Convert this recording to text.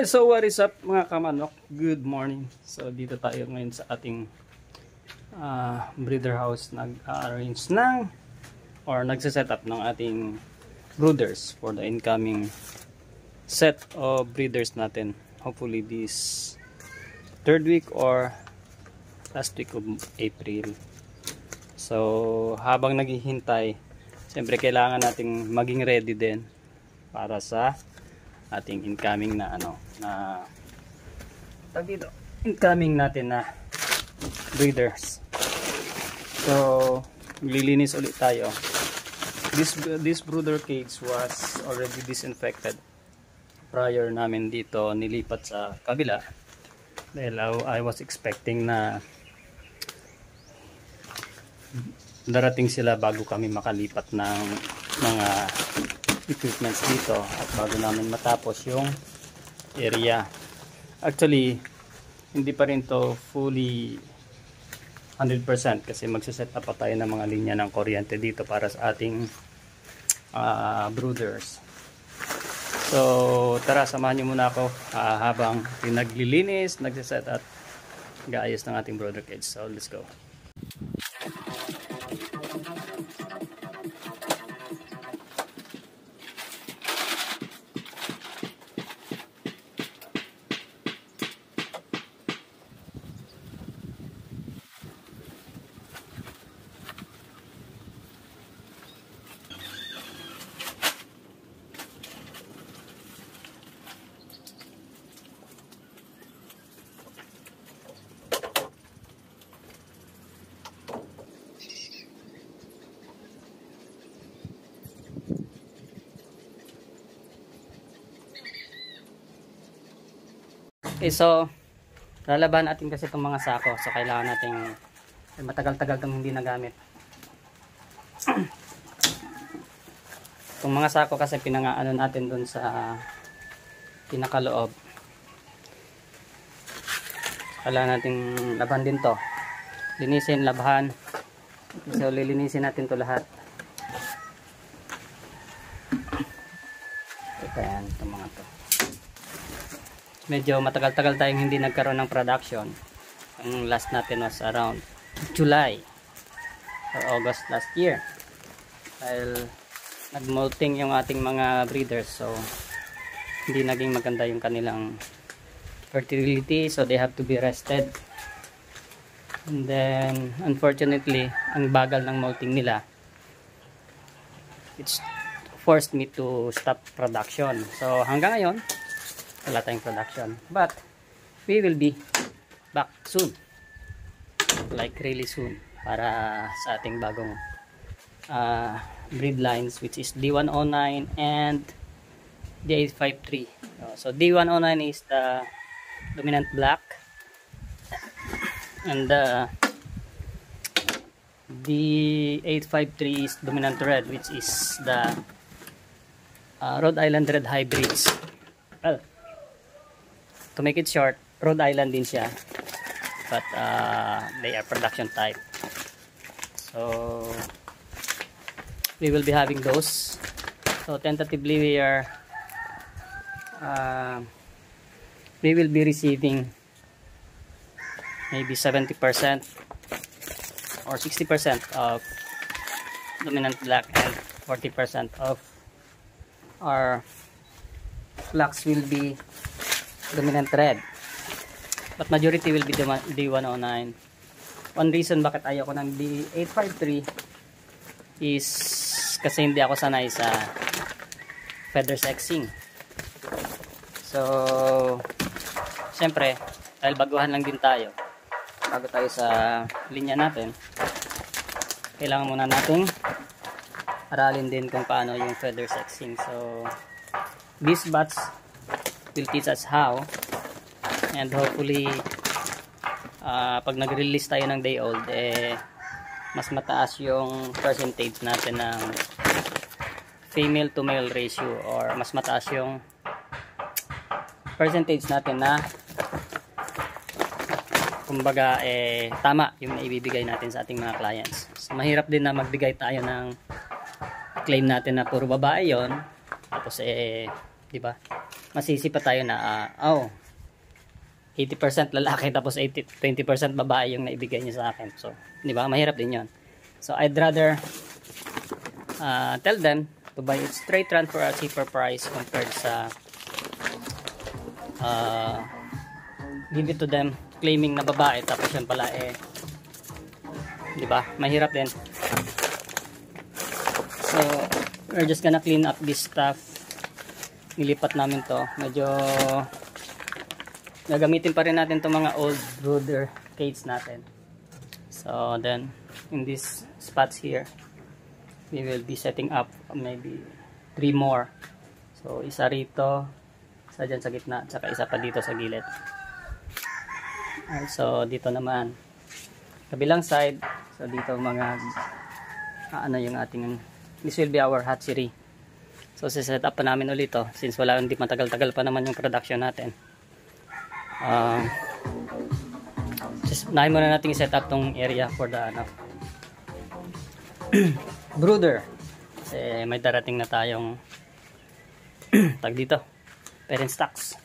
Alright, so what is up mga kamanok? Good morning. So dito tayo ngayon sa ating breeder house. Nag-arrange ng or nagsiset up ng ating brooders for the incoming set of breeders natin. Hopefully this third week or last week of April. So habang naghihintay, siyempre kailangan nating maging ready din para sa ating incoming na incoming natin na breeders. So maglilinis ulit tayo. This brooder cage was already disinfected prior namin dito nilipat sa kabila dahil I was expecting na darating sila bago kami makalipat ng mga equipments dito at bago namin matapos yung area. Actually hindi pa rin to fully 100% kasi magsiset up pa tayo ng mga linya ng kuryente dito para sa ating brooders. So tara, samahan nyo muna ako habang pinaglilinis, nagsiset at gaayos ng ating brooder cage. So let's go. Okay, so lalaban natin kasi itong mga sako, so kailangan nating matagal-tagal itong hindi nagamit. Itong mga sako kasi pinangaano natin dun sa pinakaloob, kailangan nating laban din to, linisin, labahan. So lilinisin natin to lahat. Ito yan, itong mga to. Medyo matagal-tagal tayong hindi nagkaroon ng production. Ang last natin was around July or August last year. Dahil nag-molting yung ating mga breeders, so hindi naging maganda yung kanilang fertility, so they have to be rested. And then unfortunately, ang bagal ng molting nila, it's forced me to stop production. So hanggang ngayon wala tayong production, but we will be back soon, like really soon, para sa ating bagong breed lines, which is D109 and D853. So D109 is the dominant black and the D853 is dominant red, which is the Rhode Island red hybrids. Well, to make it short, Rhode Island din siya, but they are production type. So we will be having those. So tentatively we will be receiving maybe 70% or 60% of dominant black and 40% of our blacks will be dominant red, but majority will be D109. One reason bakit ayoko ng D853 is kasi hindi ako sanay sa feather sexing. So syempre dahil baguhan lang din tayo, bago tayo sa linya natin, kailangan muna nating aralin din kung paano yung feather sexing. So this batch will teach us how, and hopefully pag nag-release tayo ng day old, mas mataas yung percentage natin ng female to male ratio, or mas mataas yung percentage natin na kumbaga tama yung naibibigay natin sa ating mga clients. So, mahirap din na magbigay tayo ng claim natin na puro babae yon, tapos di ba masisi pa tayo na 80% lalaki tapos 20% babae yung naibigay niya sa akin. So, di ba? Mahirap din 'yon. So, I'd rather tell them to buy it straight run for a cheaper price compared sa give it to them claiming na babae tapos yan pala di ba? Mahirap din. So, we're just gonna clean up this stuff. Nilipat namin to. Medyo gagamitin pa rin natin itong mga old brooder cage natin. So, then, in these spots here, we will be setting up maybe 3 more. So, isa rito, isa dyan sa gitna, tsaka isa pa dito sa gilid. Alright, so, dito naman, kabilang side. So, dito mga, yung ating, this will be our hatchery. So, set up pa namin ulit to, since hindi matagal-tagal pa naman yung production natin. Just nahin muna natin i-set up tong area for the brooder. Kasi may darating na tayong tag dito, parent stocks.